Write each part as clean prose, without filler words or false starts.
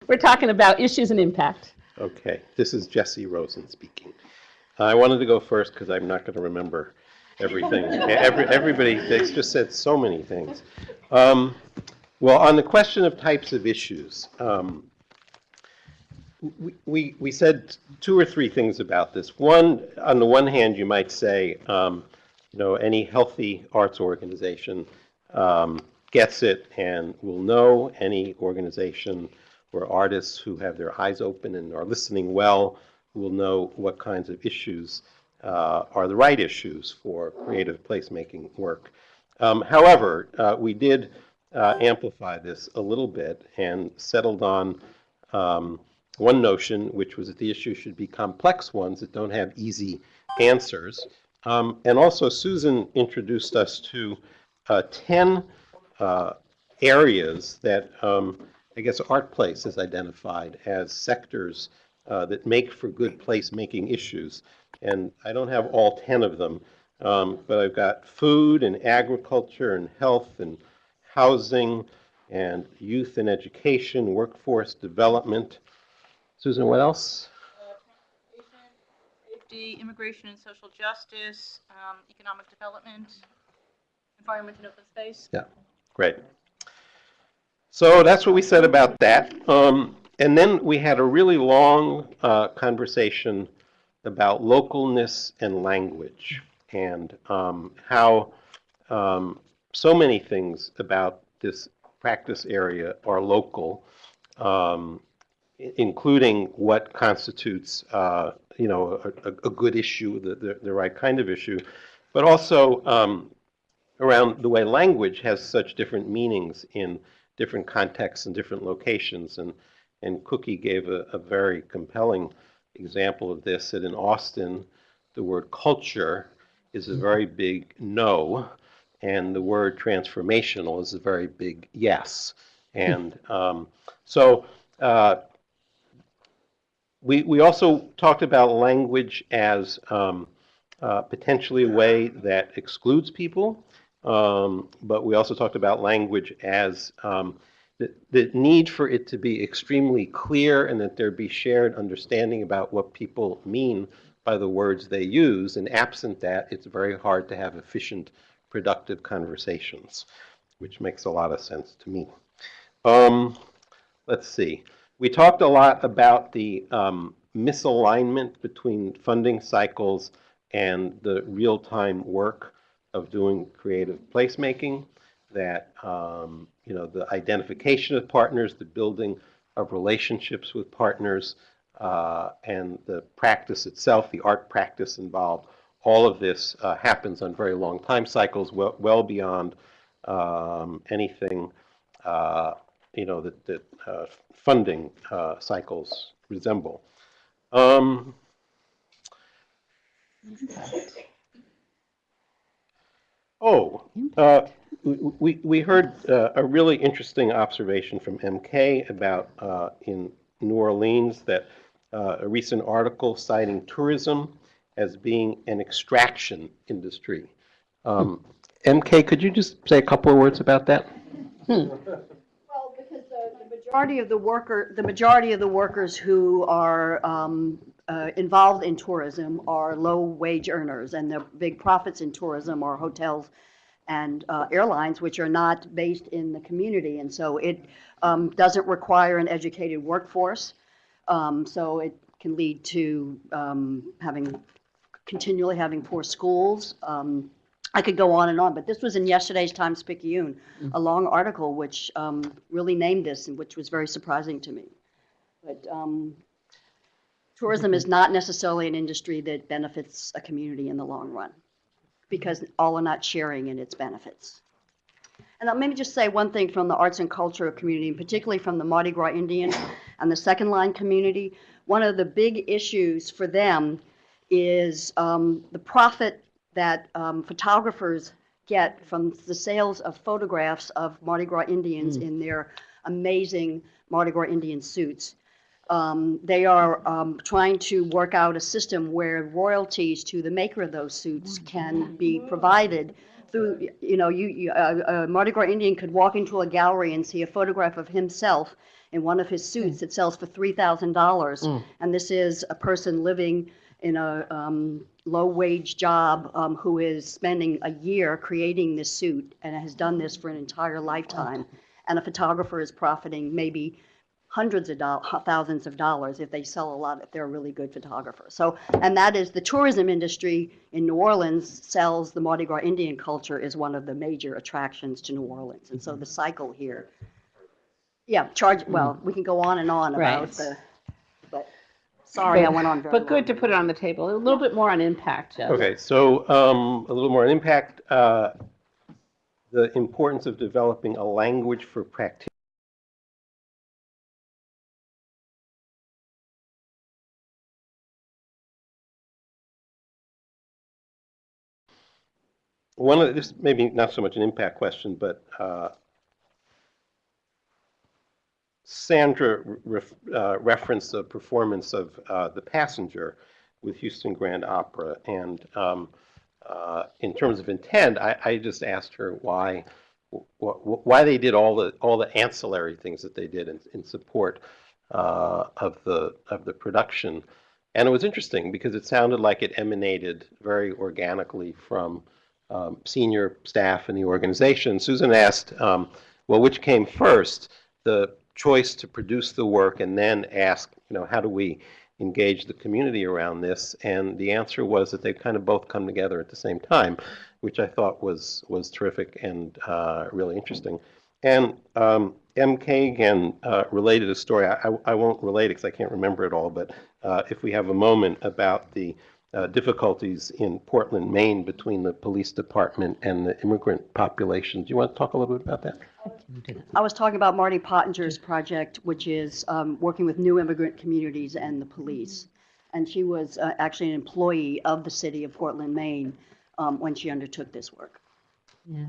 We're talking about issues and impact. Okay, this is Jesse Rosen speaking. I wanted to go first because I'm not going to remember everything. Everybody, they just said so many things. Well, on the question of types of issues, we said two or three things about this. One, on the one hand, you might say, any healthy arts organization gets it and will know. Any organization or artists who have their eyes open and are listening well will know what kinds of issues are the right issues for creative placemaking work. However, we did amplify this a little bit and settled on one notion, which was that the issues should be complex ones that don't have easy answers. And also, Susan introduced us to 10 areas that I guess Art Place has identified as sectors that make for good placemaking issues. And I don't have all 10 of them, but I've got food and agriculture and health and housing and youth and education, workforce development. Susan, what else? Safety, immigration and social justice, economic development, environment and open space. Yeah, great. So that's what we said about that. And then we had a really long conversation about localness and language and how so many things about this practice area are local, including what constitutes a good issue, the right kind of issue, but also around the way language has such different meanings in different contexts and different locations. And Cookie gave a very compelling example of this, that in Austin, the word culture is a very big no, and the word transformational is a very big yes. And so we also talked about language as potentially a way that excludes people, but we also talked about language as the need for it to be extremely clear and that there be shared understanding about what people mean by the words they use. And absent that, it's very hard to have efficient, productive conversations, which makes a lot of sense to me. Let's see. We talked a lot about the misalignment between funding cycles and the real-time work of doing creative placemaking, that the identification of partners, the building of relationships with partners, and the practice itself, the art practice involved, all of this happens on very long time cycles, well beyond anything that funding cycles resemble. We heard a really interesting observation from MK about in New Orleans, that a recent article citing tourism as being an extraction industry. MK, could you just say a couple of words about that? Well, because the majority of the workers who are involved in tourism are low-wage earners, and the big profits in tourism are hotels and airlines, which are not based in the community, and so it doesn't require an educated workforce. So it can lead to continually having poor schools. I could go on and on, but this was in yesterday's Times-Picayune, a long article which really named this, and which was very surprising to me. But tourism is not necessarily an industry that benefits a community in the long run, because all are not sharing in its benefits. And let me just say one thing from the arts and culture community, and particularly from the Mardi Gras Indian and the second line community. One of the big issues for them is the profit that photographers get from the sales of photographs of Mardi Gras Indians in their amazing Mardi Gras Indian suits. They are trying to work out a system where royalties to the maker of those suits can be provided through, a Mardi Gras Indian could walk into a gallery and see a photograph of himself in one of his suits that sells for $3,000. And this is a person living in a low-wage job who is spending a year creating this suit and has done this for an entire lifetime. And a photographer is profiting maybe hundreds of thousands of dollars if they sell a lot, if they're a really good photographer. So, and that is the tourism industry in New Orleans sells the Mardi Gras Indian culture is one of the major attractions to New Orleans. And so the cycle here, yeah, well, we can go on and on about the, but sorry, I went on very But good to put it on the table. A little bit more on impact, Jeff. Okay, so a little more on impact. The importance of developing a language for practitioners. One of this maybe not so much an impact question, but Sandra referenced the performance of The Passenger with Houston Grand Opera, and in terms of intent, I just asked her why they did all the ancillary things that they did in support of the production, and it was interesting because it sounded like it emanated very organically from senior staff in the organization. Susan asked, well, which came first, the choice to produce the work and then ask, how do we engage the community around this? And the answer was that they kind of both come together at the same time, which I thought was terrific and really interesting. And MK again related a story. I won't relate it because I can't remember it all, but if we have a moment about the difficulties in Portland, Maine between the police department and the immigrant population. Do you want to talk a little bit about that? I was talking about Marty Pottinger's project, which is working with new immigrant communities and the police. And she was actually an employee of the city of Portland, Maine, when she undertook this work. Yeah.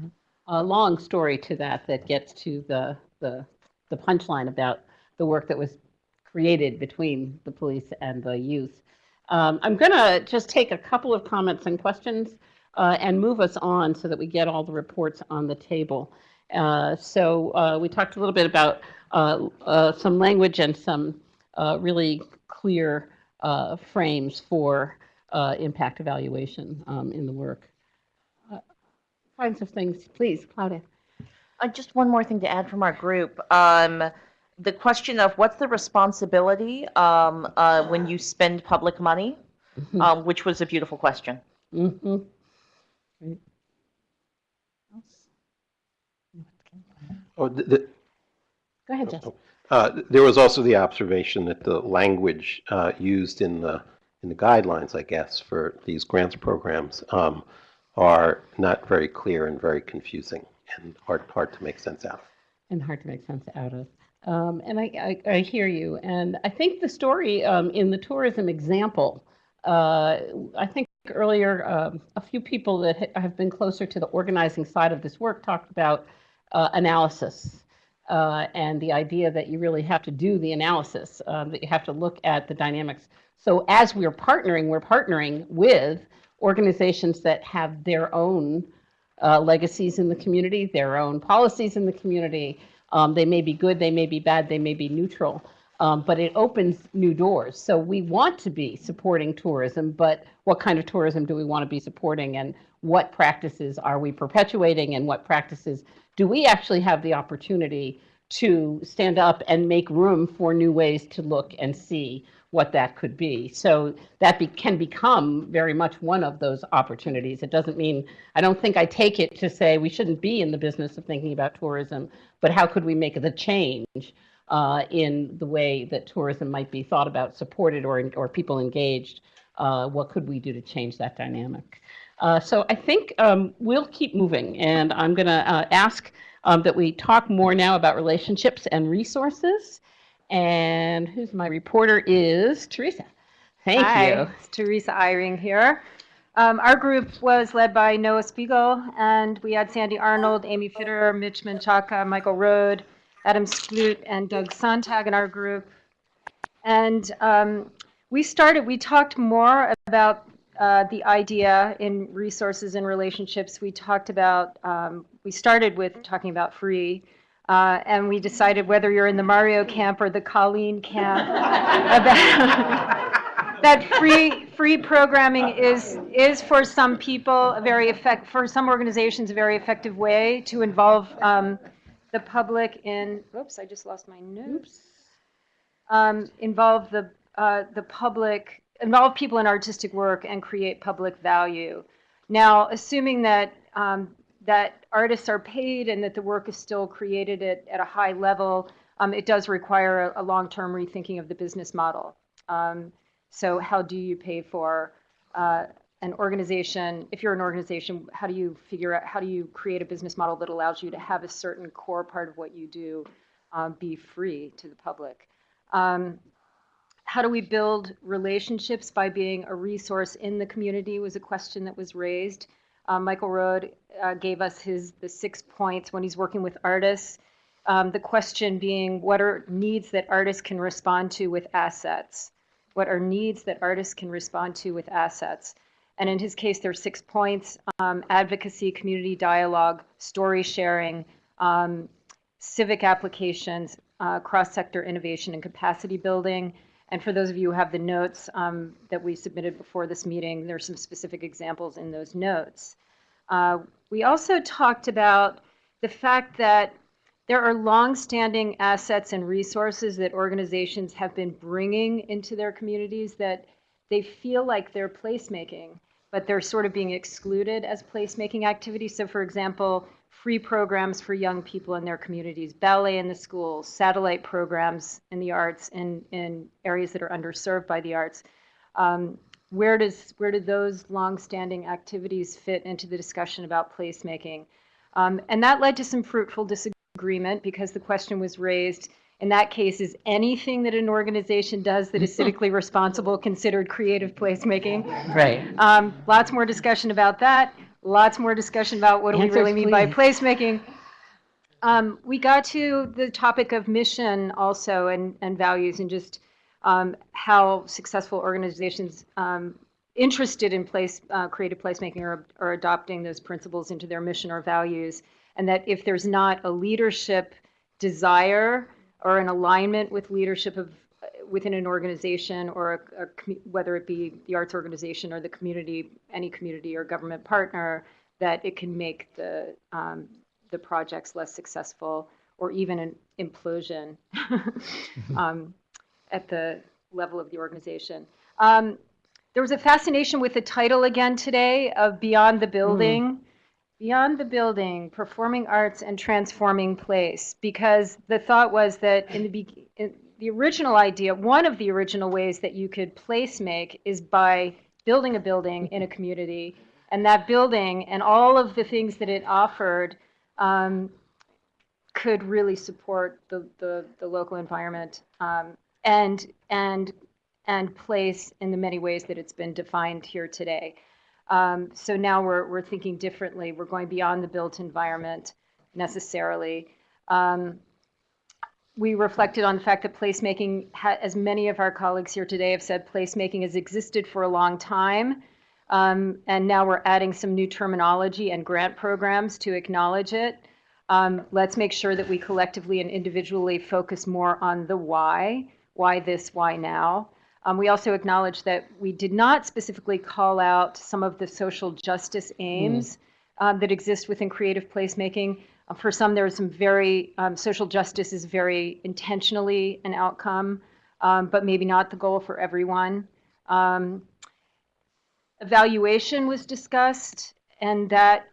A long story to that gets to the punchline about the work that was created between the police and the youth. I'm going to just take a couple of comments and questions and move us on so that we get all the reports on the table. So we talked a little bit about some language and some really clear frames for impact evaluation in the work. Kinds of things, please, Claudia. Just one more thing to add from our group. The question of what's the responsibility when you spend public money, which was a beautiful question. Mm-hmm. Great. Oh, Go ahead, Jess. there was also the observation that the language used in the guidelines, I guess, for these grants programs are not very clear and very confusing and hard to make sense out of. And hard to make sense out of. And I hear you. And I think the story in the tourism example, I think earlier a few people that have been closer to the organizing side of this work talked about analysis and the idea that you really have to do the analysis, that you have to look at the dynamics. So as we're partnering with organizations that have their own legacies in the community, their own policies in the community. They may be good, they may be bad, they may be neutral, but it opens new doors. So we want to be supporting tourism, but what kind of tourism do we want to be supporting, and what practices are we perpetuating, and what practices do we actually have the opportunity to stand up and make room for new ways to look and see what that could be. So that can become very much one of those opportunities. It doesn't mean, I don't think I take it to say we shouldn't be in the business of thinking about tourism, but how could we make the change in the way that tourism might be thought about, supported, or people engaged? What could we do to change that dynamic? So I think we'll keep moving, and I'm going to ask that we talk more now about relationships and resources. And who's my reporter is Teresa. Thank Hi, you. it's Teresa Eyring here. Our group was led by Noah Spiegel, and we had Sandy Arnold, Amy Fitterer, Mitch Menchaca, Michael Rode, Adam Skloot, and Doug Sontag in our group. And we talked more about the idea in resources and relationships. We talked about, we started with talking about free And we decided whether you're in the Mario camp or the Colleen camp, that free programming is for some people for some organizations a very effective way to involve the public in. Oops, I just lost my notes. Involve the public, involve people in artistic work, and create public value. Now, assuming that that artists are paid and that the work is still created at a high level, it does require a long-term rethinking of the business model. So how do you pay for an organization? If you're an organization, how do you create a business model that allows you to have a certain core part of what you do be free to the public? How do we build relationships by being a resource in the community was a question that was raised. Michael Road gave us the 6 points when he's working with artists. The question being, what are needs that artists can respond to with assets? What are needs that artists can respond to with assets? And in his case, there are 6 points: advocacy, community dialogue, story sharing, civic applications, cross-sector innovation and capacity building. And for those of you who have the notes that we submitted before this meeting, there's some specific examples in those notes. We also talked about the fact that there are long-standing assets and resources that organizations have been bringing into their communities that they feel like they're placemaking, but they're sort of being excluded as placemaking activities. So for example, free programs for young people in their communities, ballet in the schools, satellite programs in the arts in areas that are underserved by the arts. Where do those long-standing activities fit into the discussion about placemaking? And that led to some fruitful disagreement because the question was raised, in that case, is anything that an organization does that is civically responsible considered creative placemaking? Right. Lots more discussion about that. Lots more discussion about what do we really mean by placemaking. We got to the topic of mission also and values, and just how successful organizations interested in creative placemaking are adopting those principles into their mission or values, and that if there's not a leadership desire or an alignment with leadership within an organization, or whether it be the arts organization or the community, any community or government partner, that it can make the projects less successful, or even an implosion at the level of the organization. There was a fascination with the title again today of Beyond the Building. Beyond the Building, Performing Arts and Transforming Place, because the thought was that in the original idea, one of the original ways that you could place make is by building a building in a community, and that building and all of the things that it offered could really support the local environment and place in the many ways that it's been defined here today. So now we're thinking differently. We're going beyond the built environment necessarily. We reflected on the fact that placemaking, as many of our colleagues here today have said, placemaking has existed for a long time. And now we're adding some new terminology and grant programs to acknowledge it. Let's make sure that we collectively and individually focus more on the why this, why now. We also acknowledge that we did not specifically call out some of the social justice aims that exist within creative placemaking. For some, there are some very, social justice is very intentionally an outcome, but maybe not the goal for everyone. Evaluation was discussed, and that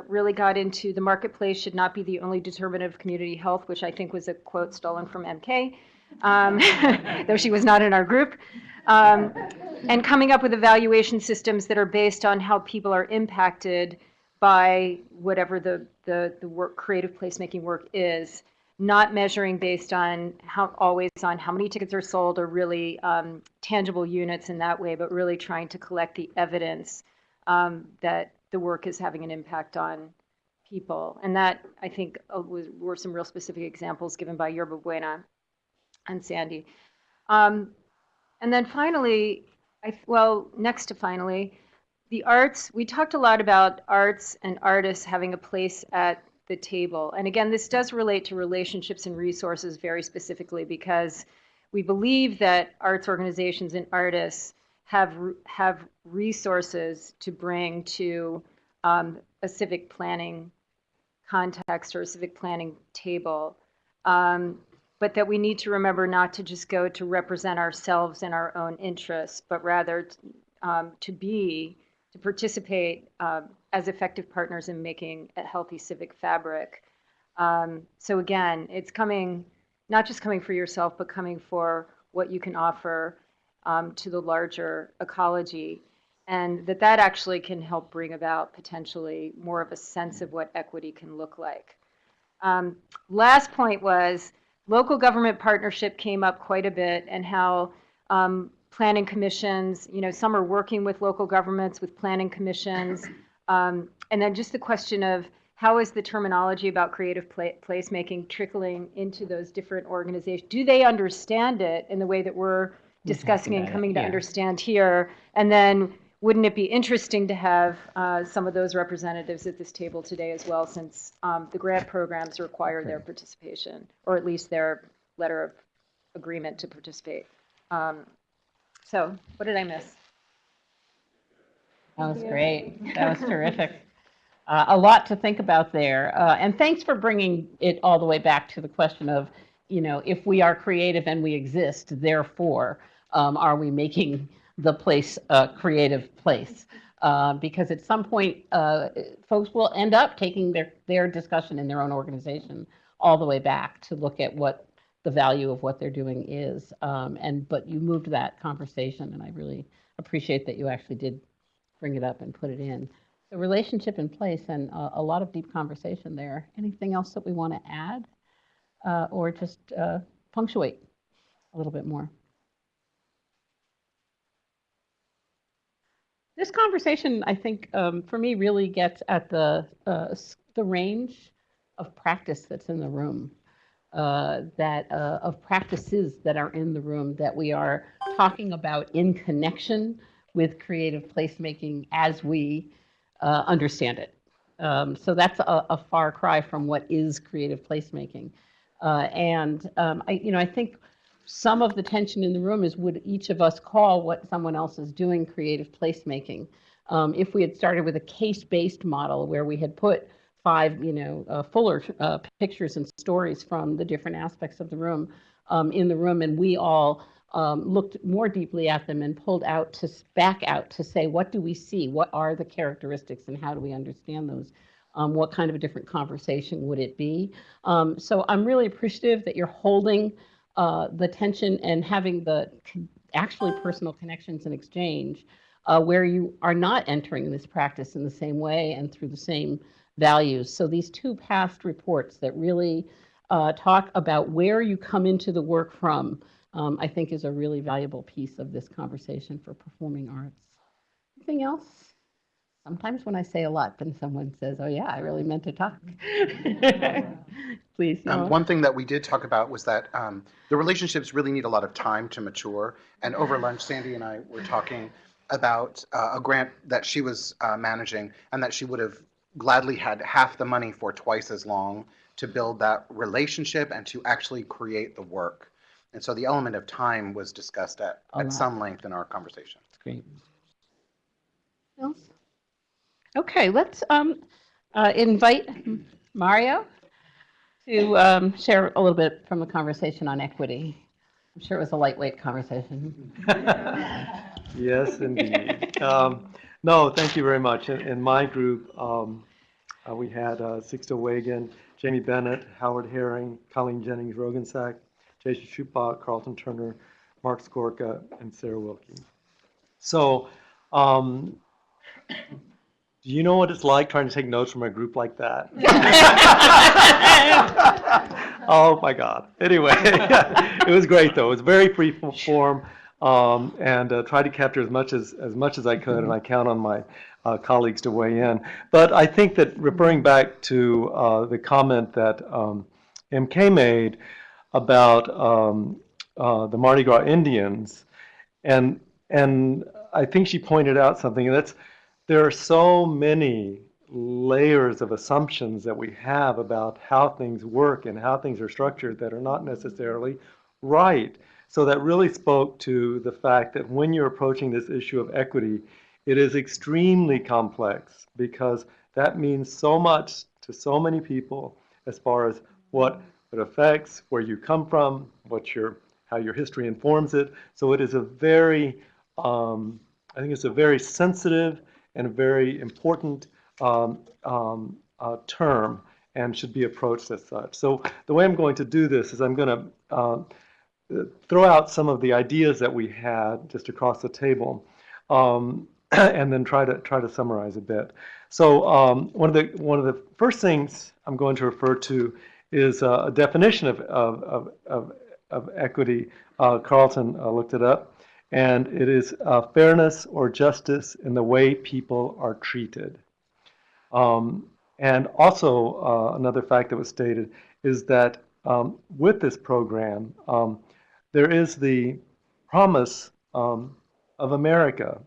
really got into the marketplace should not be the only determinant of community health, which I think was a quote stolen from MK. Though she was not in our group, and coming up with evaluation systems that are based on how people are impacted by whatever the work, creative placemaking work is, not measuring based on always on how many tickets are sold or really tangible units in that way, but really trying to collect the evidence that the work is having an impact on people. And that, I think, were some real specific examples given by Yerba Buena and Sandy. And then finally, next to finally, the arts. We talked a lot about arts and artists having a place at the table. And again, this does relate to relationships and resources very specifically, because we believe that arts organizations and artists have resources to bring to a civic planning context or a civic planning table, but that we need to remember not to just go to represent ourselves and our own interests, but rather to participate as effective partners in making a healthy civic fabric. So again, it's not just coming for yourself, but coming for what you can offer to the larger ecology, and that actually can help bring about potentially more of a sense of what equity can look like. Last point was local government partnership came up quite a bit, and how planning commissions, some are working with local governments, with planning commissions, and then just the question of how is the terminology about creative placemaking trickling into those different organizations? Do they understand it in the way that we're discussing and coming to understand here? And then wouldn't it be interesting to have some of those representatives at this table today as well, since the grant programs require their participation, or at least their letter of agreement to participate. So what did I miss? That was great. That was terrific. A lot to think about there. And thanks for bringing it all the way back to the question of, if we are creative and we exist, therefore, are we making the place a creative place? Because at some point, folks will end up taking their discussion in their own organization all the way back to look at what the value of what they're doing is. But you moved that conversation, and I really appreciate that you actually did bring it up and put it in. The relationship in place, and a lot of deep conversation there. Anything else that we want to add or just punctuate a little bit more? This conversation, I think, for me, really gets at the range of practice that's in the room, of practices that are in the room that we are talking about in connection with creative placemaking as we understand it. So that's a far cry from what is creative placemaking. I think some of the tension in the room is, would each of us call what someone else is doing creative placemaking? If we had started with a case-based model where we had put 5, fuller pictures and stories from the different aspects of the room in the room, and we all looked more deeply at them and pulled back out to say, what do we see? What are the characteristics and how do we understand those? What kind of a different conversation would it be? So I'm really appreciative that you're holding the tension and having the actually personal connections and exchange where you are not entering this practice in the same way and through the same values. So these 2 past reports that really talk about where you come into the work from, I think is a really valuable piece of this conversation for performing arts. Anything else? Sometimes when I say a lot, then someone says, oh yeah, I really meant to talk. Please. One thing that we did talk about was that the relationships really need a lot of time to mature. And over lunch, Sandy and I were talking about a grant that she was managing, and that she would have gladly had half the money for twice as long to build that relationship and to actually create the work. And so the element of time was discussed at some length in our conversation. That's great. Else? Okay, let's invite Mario to share a little bit from the conversation on equity. I'm sure it was a lightweight conversation. Yes, indeed. No, thank you very much. In my group, we had Sixto Wagan, Jamie Bennett, Howard Herring, Colleen Jennings Rogensack, Jason Schupbach, Carlton Turner, Mark Skorka, and Sarah Wilkie. So, do you know what it's like trying to take notes from a group like that? Oh my God. Anyway, it was great though. It was very free form, and tried to capture as much as I could, and I count on my colleagues to weigh in. But I think that referring back to the comment that MK made about the Mardi Gras Indians, and I think she pointed out something, and that's there are so many layers of assumptions that we have about how things work and how things are structured that are not necessarily right. So that really spoke to the fact that when you're approaching this issue of equity, it is extremely complex because that means so much to so many people as far as what it affects, where you come from, how your history informs it. So it is a very, I think it's a very sensitive and a very important term and should be approached as such. So the way I'm going to do this is I'm going to throw out some of the ideas that we had just across the table, and then try to summarize a bit. So one of the first things I'm going to refer to is a definition of equity. Carlton looked it up, and it is fairness or justice in the way people are treated. And also another fact that was stated is that with this program, there is the promise of America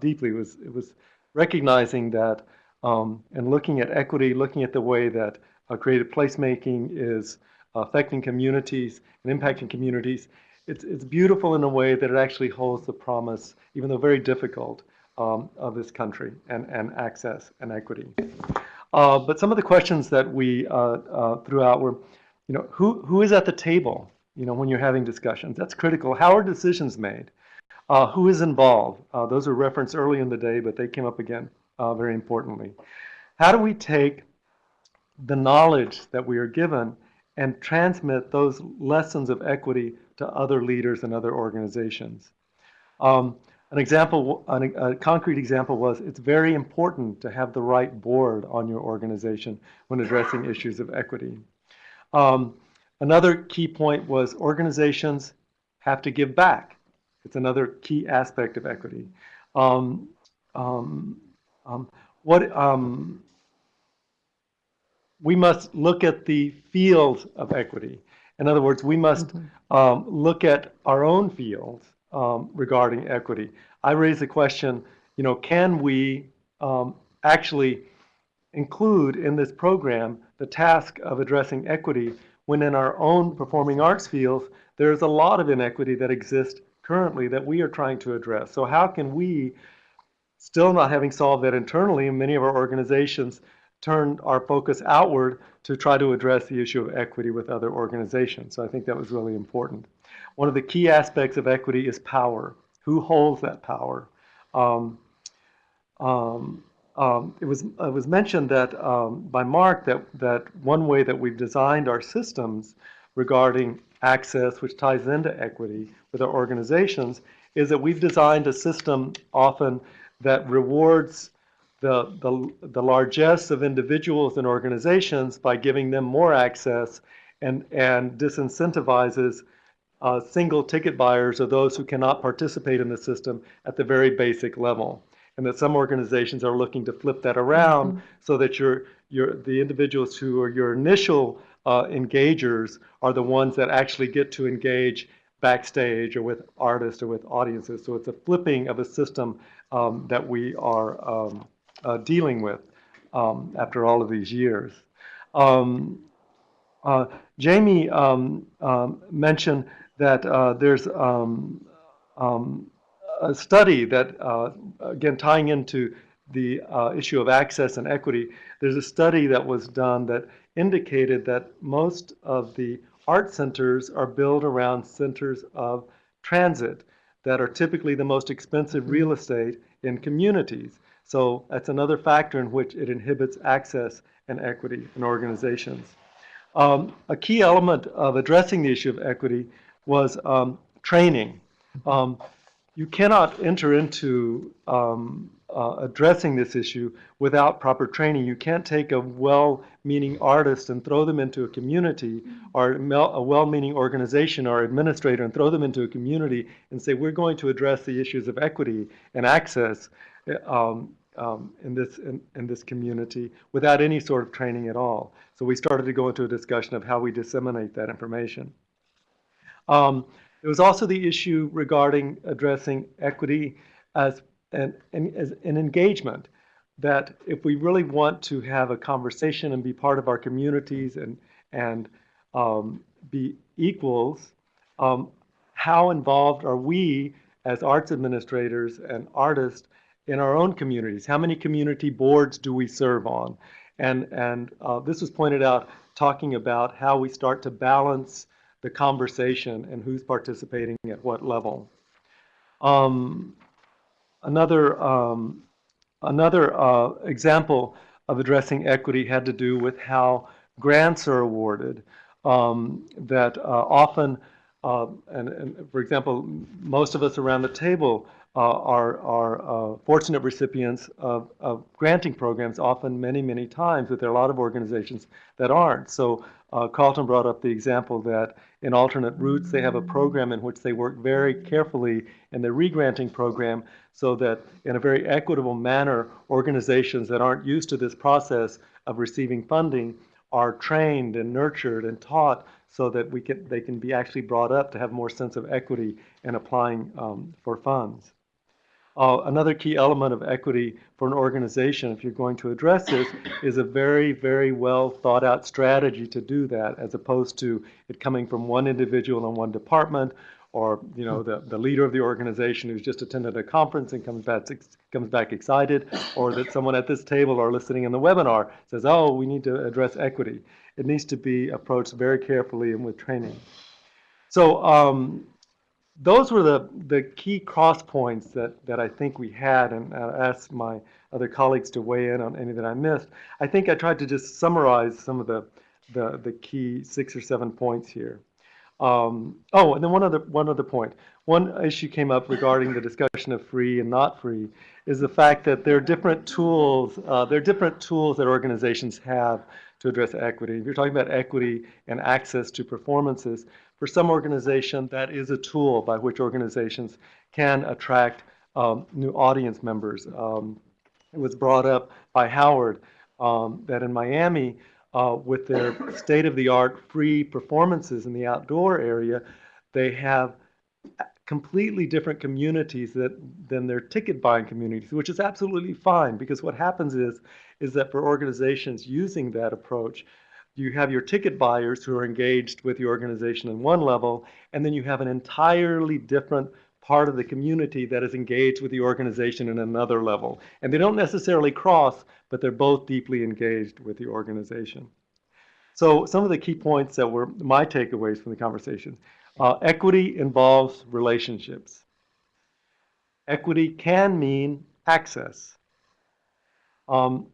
deeply. It was recognizing that and looking at equity, looking at the way that creative placemaking is affecting communities and impacting communities. It's beautiful in a way that it actually holds the promise, even though very difficult, of this country and access and equity. But some of the questions that we threw out were, who is at the table, when you're having discussions? That's critical. How are decisions made? Who is involved? Those were referenced early in the day, but they came up again very importantly. How do we take the knowledge that we are given and transmit those lessons of equity to other leaders and other organizations? A concrete example was it's very important to have the right board on your organization when addressing issues of equity. Another key point was organizations have to give back. It's another key aspect of equity. We must look at the field of equity. In other words, we must look at our own fields regarding equity. I raised the question, can we actually include in this program the task of addressing equity when in our own performing arts fields, there's a lot of inequity that exists currently that we are trying to address. So how can we, still not having solved that internally, many of our organizations turn our focus outward to try to address the issue of equity with other organizations. So I think that was really important. One of the key aspects of equity is power. Who holds that power? It was mentioned that by Mark that one way that we've designed our systems regarding access, which ties into equity with our organizations, is that we've designed a system often that rewards the largesse of individuals and organizations by giving them more access and disincentivizes single ticket buyers or those who cannot participate in the system at the very basic level. And that some organizations are looking to flip that around so that the individuals who are your initial engagers are the ones that actually get to engage backstage or with artists or with audiences. So it's a flipping of a system that we are dealing with after all of these years. Jamie mentioned that there's a study that, again, tying into the issue of access and equity, there's a study that was done that indicated that most of the art centers are built around centers of transit that are typically the most expensive real estate in communities. So that's another factor in which it inhibits access and equity in organizations. A key element of addressing the issue of equity was training. You cannot enter into addressing this issue without proper training. You can't take a well-meaning artist and throw them into a community, or a well-meaning organization or administrator and throw them into a community and say, we're going to address the issues of equity and access in this community without any sort of training at all. So we started to go into a discussion of how we disseminate that information. There was also the issue regarding addressing equity as an engagement. that if we really want to have a conversation and be part of our communities and be equals, how involved are we as arts administrators and artists in our own communities? How many community boards do we serve on? And this was pointed out talking about how we start to balance the conversation and who's participating at what level. Another example of addressing equity had to do with how grants are awarded. That often, and for example, most of us around the table are fortunate recipients of granting programs, often many times, but there are a lot of organizations that aren't. So Carlton brought up the example that in alternate routes, they have a program in which they work very carefully in the re-granting program so that in a very equitable manner, organizations that aren't used to this process of receiving funding are trained and nurtured and taught so that they can be actually brought up to have more sense of equity in applying for funds. Another key element of equity for an organization, if you're going to address this, is a very well thought out strategy to do that, as opposed to it coming from one individual in one department, or the leader of the organization who's just attended a conference and comes back excited, or that someone at this table or listening in the webinar says, oh, we need to address equity. It needs to be approached very carefully and with training. So those were the key cross points that I think we had, and I asked my other colleagues to weigh in on any that I missed. I think I tried to just summarize some of the key 6 or 7 points here. And then one other point. One issue came up regarding the discussion of free and not free is the fact that there are different tools. That organizations have to address equity. If you're talking about equity and access to performances, for some organization, that is a tool by which organizations can attract new audience members. It was brought up by Howard that in Miami, with their state-of-the-art free performances in the outdoor area, they have completely different communities than their ticket-buying communities, which is absolutely fine, because what happens is that for organizations using that approach, you have your ticket buyers who are engaged with the organization in one level, and then you have an entirely different part of the community that is engaged with the organization in another level. And they don't necessarily cross, but they're both deeply engaged with the organization. So some of the key points that were my takeaways from the conversation. Equity involves relationships. Equity can mean access.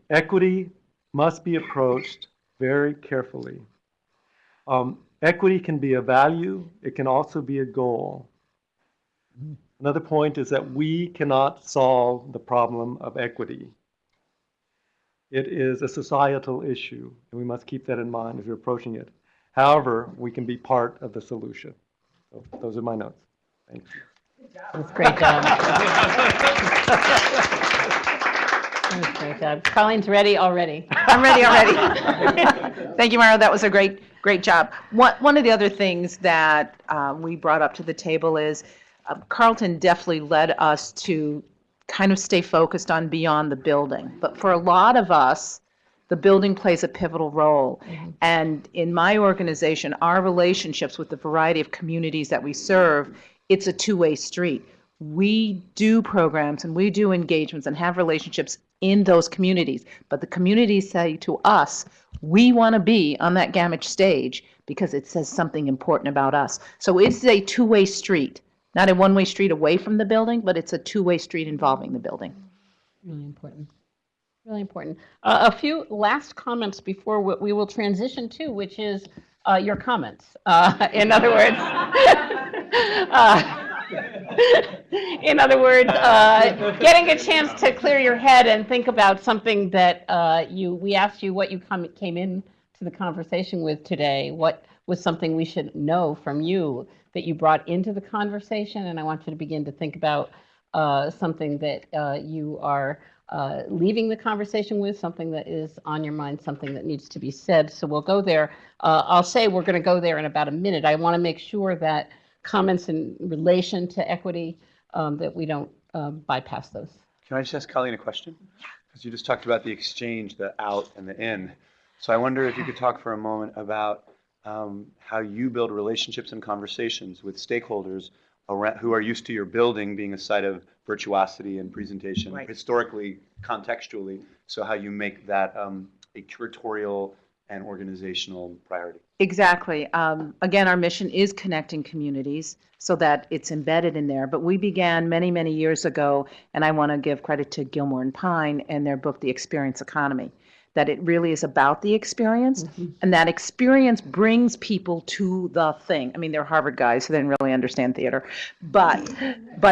Equity must be approached very carefully. Equity can be a value. It can also be a goal. Another point is that we cannot solve the problem of equity. It is a societal issue, and we must keep that in mind as we're approaching it. However, we can be part of the solution. So those are my notes. Thank you. That's great job. That's great job. Colleen's ready already. I'm ready already. Thank you, Mario. That was a great job. One of the other things that we brought up to the table is Carlton definitely led us to kind of stay focused on beyond the building. But for a lot of us, the building plays a pivotal role. Mm-hmm. And in my organization, our relationships with the variety of communities that we serve, it's a two-way street. We do programs and we do engagements and have relationships in those communities. But the communities say to us, we want to be on that Gamage stage because it says something important about us. So it's a two-way street. Not a one-way street away from the building, but it's a two-way street involving the building. Really important. Really important. A few last comments before we will transition to, which is your comments. In other words, getting a chance to clear your head and think about something that we asked you what you came in to the conversation with today. What was something we should know from you that you brought into the conversation? And I want you to begin to think about something that you are leaving the conversation with, something that is on your mind, something that needs to be said. So we'll go there. I'll say we're going to go there in about a minute. I want to make sure that comments in relation to equity, that we don't bypass those. Can I just ask Colleen a question? Because you just talked about the exchange, the out and the in. So I wonder if you could talk for a moment about how you build relationships and conversations with stakeholders around, who are used to your building being a site of virtuosity and presentation, Right. historically, contextually. So how you make that a curatorial and organizational priority. Exactly. Again, our mission is connecting communities so that it's embedded in there. But we began many, many years ago, and I want to give credit to Gilmore and Pine and their book, The Experience Economy, that it really is about the experience, and that experience brings people to the thing. I mean, they're Harvard guys, so they didn't really understand theater. But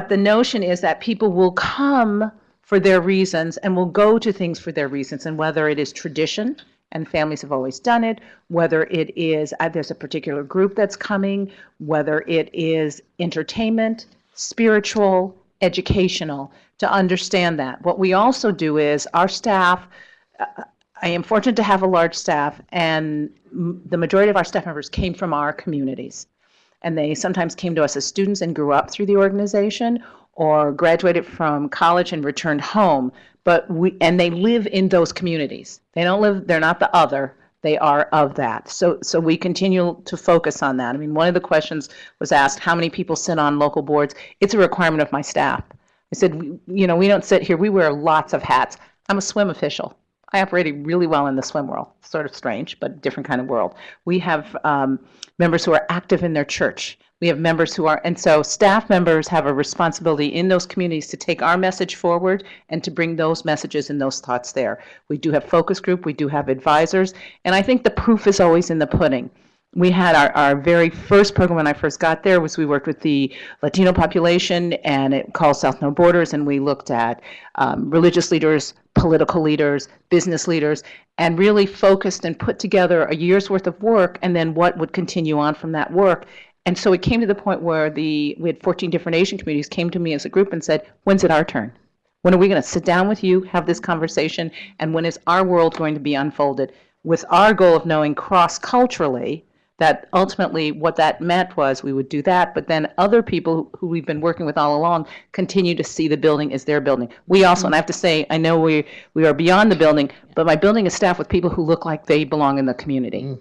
the notion is that people will come for their reasons and will go to things for their reasons, and whether it is tradition, and families have always done it, whether it is there's a particular group that's coming, whether it is entertainment, spiritual, educational, to understand that. What we also do is our staff, I am fortunate to have a large staff, and the majority of our staff members came from our communities. And they sometimes came to us as students and grew up through the organization, or graduated from college and returned home. But they live in those communities. They're not the other, they are of that. So we continue to focus on that. I mean, one of the questions was asked, how many people sit on local boards? It's a requirement of my staff. I said, we don't sit here, we wear lots of hats. I'm a swim official. I operated really well in the swim world, sort of strange, but different kind of world. We have members who are active in their church. We have members who are, and so staff members have a responsibility in those communities to take our message forward and to bring those messages and those thoughts there. We do have focus group, we do have advisors, and I think the proof is always in the pudding. We had our very first program when I first got there was we worked with the Latino population, and it called South No Borders, and we looked at religious leaders, political leaders, business leaders, and really focused and put together a year's worth of work, and then what would continue on from that work. And so it came to the point where we had 14 different Asian communities came to me as a group and said, when's it our turn? When are we going to sit down with you, have this conversation, and when is our world going to be unfolded? With our goal of knowing cross-culturally that ultimately what that meant was we would do that, but then other people who we've been working with all along continue to see the building as their building. We also, and I have to say, I know we are beyond the building, but my building is staffed with people who look like they belong in the community.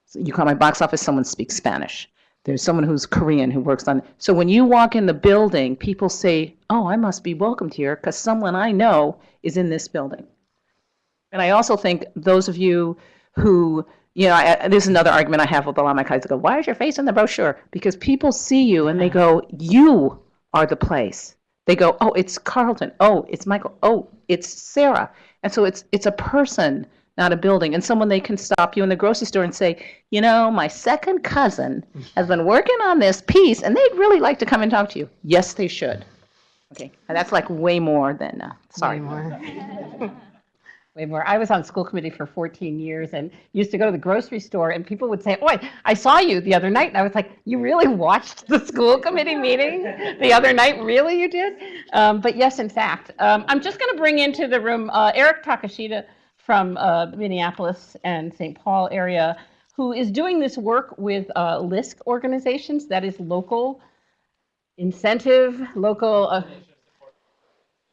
So you call my box office, someone speaks Spanish. There's someone who's Korean who works on. So when you walk in the building, people say, oh, I must be welcomed here because someone I know is in this building. And I also think those of you who, this is another argument I have with a lot of my colleagues. I go, why is your face in the brochure? Because people see you and they go, you are the place. They go, oh, it's Carlton. Oh, it's Michael. Oh, it's Sarah. And so it's a person, not a building. And someone, they can stop you in the grocery store and say, my second cousin has been working on this piece and they'd really like to come and talk to you. Yes, they should. Okay, and that's like way more than, sorry. Way more. Way more. I was on school committee for 14 years and used to go to the grocery store and people would say, oh, I saw you the other night. And I was like, you really watched the school committee meeting the other night? Really, you did? But yes, in fact. I'm just going to bring into the room Eric Takashita from Minneapolis and St. Paul area, who is doing this work with LISC organizations, that is local incentive, local,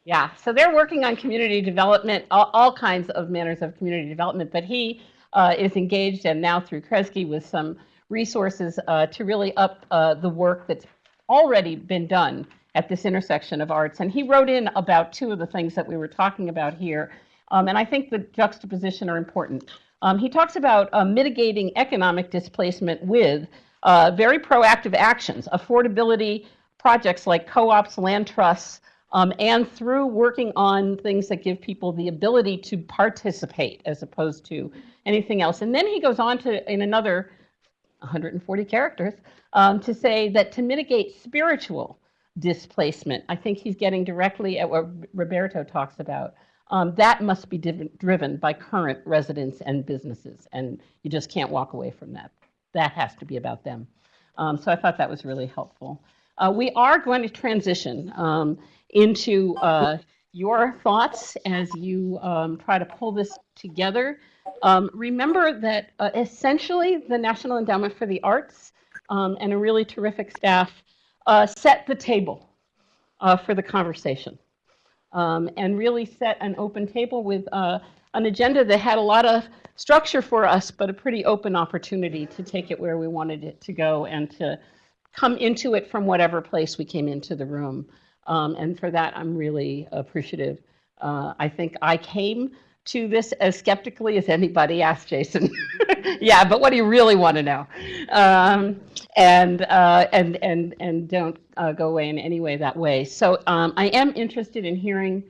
yeah, so they're working on community development, all kinds of manners of community development, but he is engaged, and now through Kresge, with some resources to really up the work that's already been done at this intersection of arts. And he wrote in about two of the things that we were talking about here. And I think the juxtaposition are important. He talks about mitigating economic displacement with very proactive actions, affordability projects like co-ops, land trusts, and through working on things that give people the ability to participate as opposed to anything else. And then he goes on to, in another 140 characters, to say that to mitigate spiritual displacement, I think he's getting directly at what Roberto talks about. That must be driven by current residents and businesses, and you just can't walk away from that. That has to be about them. So I thought that was really helpful. We are going to transition into your thoughts as you try to pull this together. Remember that essentially the National Endowment for the Arts and a really terrific staff set the table for the conversation. and really set an open table with an agenda that had a lot of structure for us, but a pretty open opportunity to take it where we wanted it to go and to come into it from whatever place we came into the room. And for that, I'm really appreciative. I think I came to this as skeptically as anybody. Asked Jason. Yeah, but what do you really want to know? And don't go away in any way that way. So I am interested in hearing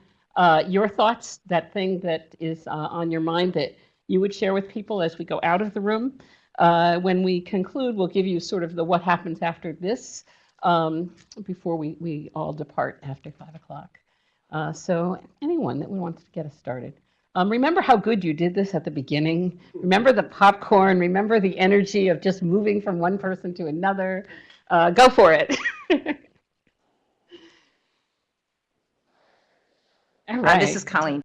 your thoughts, that thing that is on your mind that you would share with people as we go out of the room. When we conclude, we'll give you sort of the what happens after this before we all depart after 5 o'clock. So anyone that wants to get us started. Remember how good you did this at the beginning? Remember the popcorn? Remember the energy of just moving from one person to another? Go for it. All right. This is Colleen.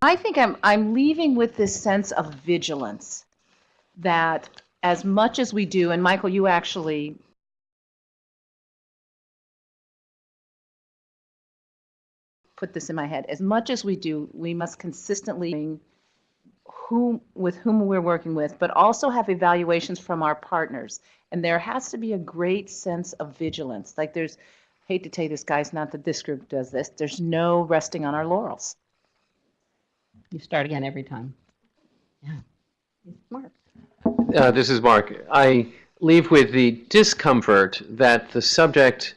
I think I'm leaving with this sense of vigilance that as much as we do, and Michael, you actually put this in my head, as much as we do, we must consistently with whom we're working with, but also have evaluations from our partners. And there has to be a great sense of vigilance. Like I hate to tell you this, guys, not that this group does this, there's no resting on our laurels. You start again every time. Yeah. Mark. This is Mark. I leave with the discomfort that the subject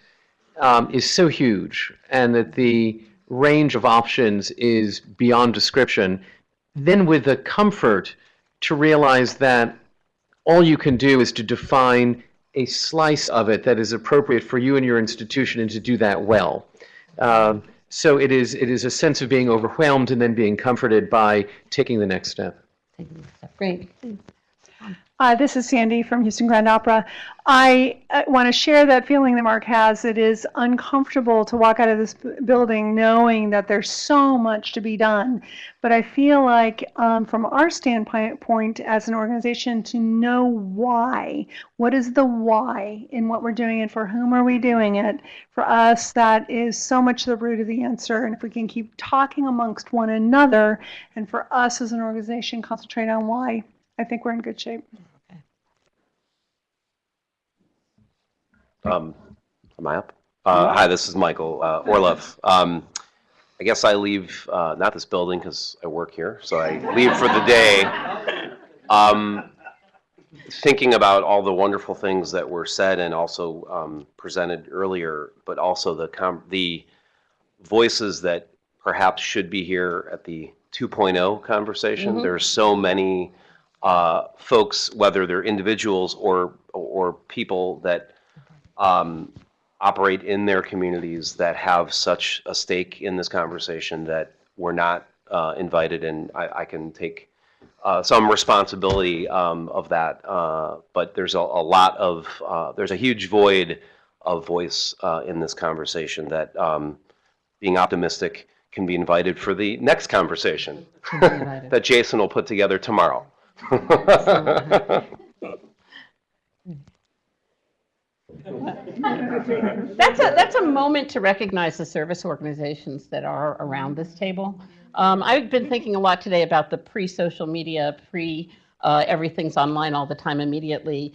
is so huge and that the range of options is beyond description, then with the comfort to realize that all you can do is to define a slice of it that is appropriate for you and your institution and to do that well. So it is a sense of being overwhelmed and then being comforted by taking the next step. Taking the next step. Great. This is Sandy from Houston Grand Opera. I want to share that feeling that Mark has. It is uncomfortable to walk out of this building knowing that there's so much to be done. But I feel like from our standpoint as an organization, to know why, what is the why in what we're doing and for whom are we doing it, for us, that is so much the root of the answer. And if we can keep talking amongst one another and for us as an organization concentrate on why, I think we're in good shape. Am I up? Hi, this is Michael Orlov. I guess I leave, not this building because I work here, so I leave for the day. Thinking about all the wonderful things that were said and also presented earlier, but also the voices that perhaps should be here at the 2.0 conversation. Mm-hmm. There are so many folks, whether they're individuals or people that operate in their communities that have such a stake in this conversation that were not invited, and I can take some responsibility of that. But there's there's a huge void of voice in this conversation that being optimistic can be invited for the next conversation that Jason will put together tomorrow. That's a moment to recognize the service organizations that are around this table. I've been thinking a lot today about the pre-social media, everything's online all the time immediately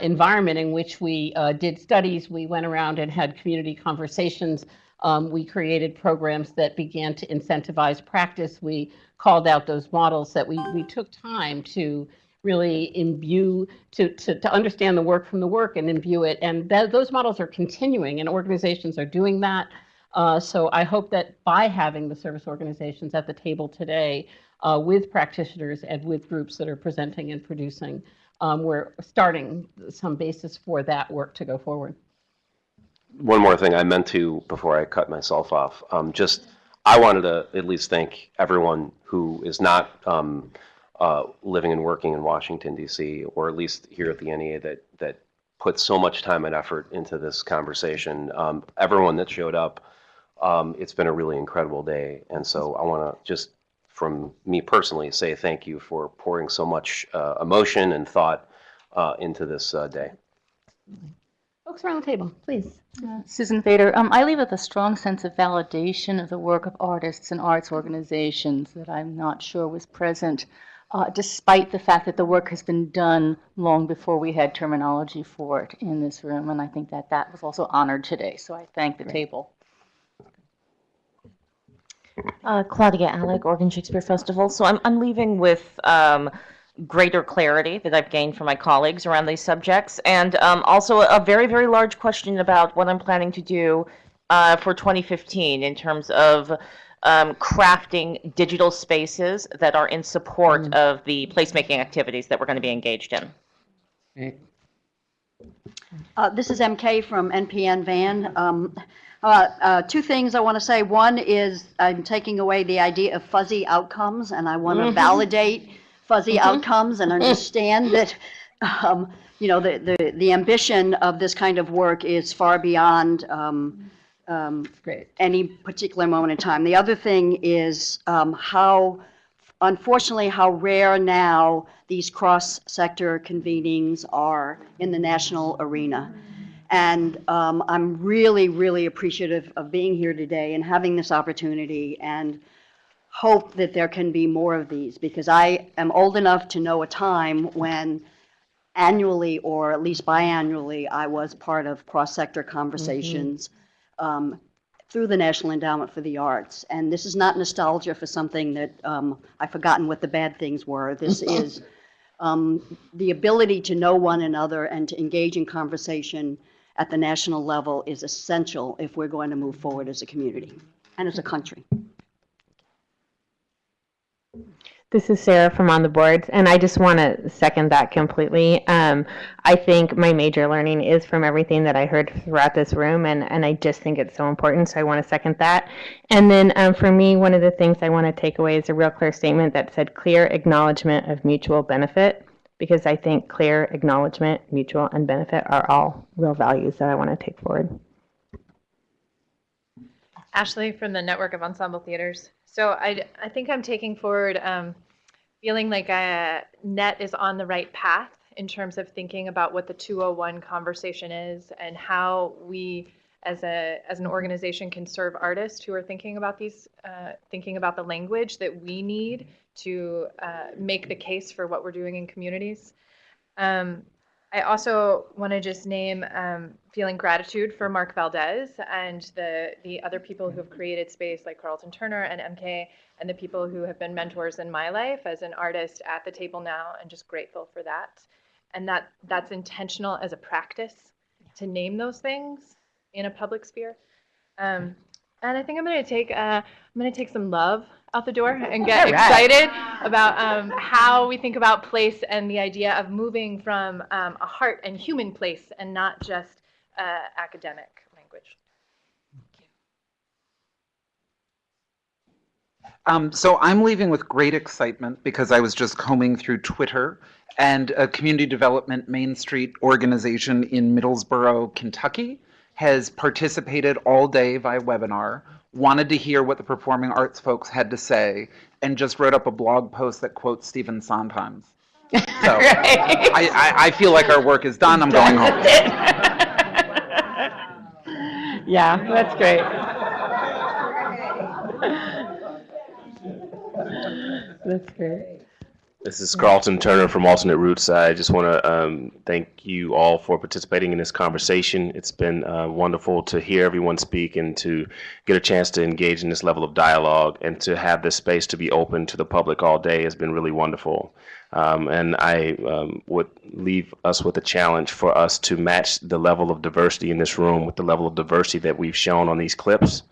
environment in which we did studies. We went around and had community conversations. We created programs that began to incentivize practice. We called out those models that we took time to really imbue, to understand the work from the work and imbue it. And those models are continuing and organizations are doing that. So I hope that by having the service organizations at the table today with practitioners and with groups that are presenting and producing, we're starting some basis for that work to go forward. One more thing I meant to, before I cut myself off, I wanted to at least thank everyone who is not living and working in Washington, D.C., or at least here at the NEA that put so much time and effort into this conversation. Everyone that showed up, it's been a really incredible day. And so I want to just, from me personally, say thank you for pouring so much emotion and thought into this day. folks around the table, please. Susan Fader. I leave with a strong sense of validation of the work of artists and arts organizations that I'm not sure was present, despite the fact that the work has been done long before we had terminology for it in this room. And I think that that was also honored today. So I thank the table. Claudia Alec, Oregon Shakespeare Festival. So I'm leaving with greater clarity that I've gained from my colleagues around these subjects, and also a very, very large question about what I'm planning to do for 2015 in terms of crafting digital spaces that are in support of the placemaking activities that we're going to be engaged in. This is MK from NPN Van. Two things I want to say. One is I'm taking away the idea of fuzzy outcomes, and I want to validate fuzzy outcomes and understand that, you know, the ambition of this kind of work is far beyond any particular moment in time. The other thing is unfortunately, how rare now these cross-sector convenings are in the national arena. And I'm really, really appreciative of being here today and having this opportunity, and hope that there can be more of these, because I am old enough to know a time when annually, or at least biannually, I was part of cross-sector conversations through the National Endowment for the Arts. And this is not nostalgia for something that I've forgotten what the bad things were. This is the ability to know one another and to engage in conversation at the national level is essential if we're going to move forward as a community and as a country. This is Sarah from On the Boards, and I just want to second that completely. I think my major learning is from everything that I heard throughout this room, and I just think it's so important, so I want to second that. And then for me, one of the things I want to take away is a real clear statement that said clear acknowledgement of mutual benefit, because I think clear acknowledgement, mutual, and benefit are all real values that I want to take forward. Ashley from the Network of Ensemble Theaters. So I think I'm taking forward feeling like NET is on the right path in terms of thinking about what the 201 conversation is and how we as an organization can serve artists who are thinking about these, thinking about the language that we need to make the case for what we're doing in communities. I also want to just name feeling gratitude for Mark Valdez and the other people who have created space like Carlton Turner and MK, and the people who have been mentors in my life as an artist at the table now, and just grateful for that. And that's intentional as a practice to name those things in a public sphere. And I think I'm going to take some love out the door and get excited about how we think about place and the idea of moving from a heart and human place and not just academic language. So I'm leaving with great excitement because I was just combing through Twitter, and a community development Main Street organization in Middlesboro, Kentucky has participated all day via webinar, wanted to hear what the performing arts folks had to say, and just wrote up a blog post that quotes Stephen Sondheim. So I feel like our work is done. I'm going home. Yeah, that's great. That's great. This is Carlton Turner from Alternate Roots. I just want to thank you all for participating in this conversation. It's been wonderful to hear everyone speak and to get a chance to engage in this level of dialogue, and to have this space to be open to the public all day has been really wonderful. And I would leave us with a challenge for us to match the level of diversity in this room with the level of diversity that we've shown on these clips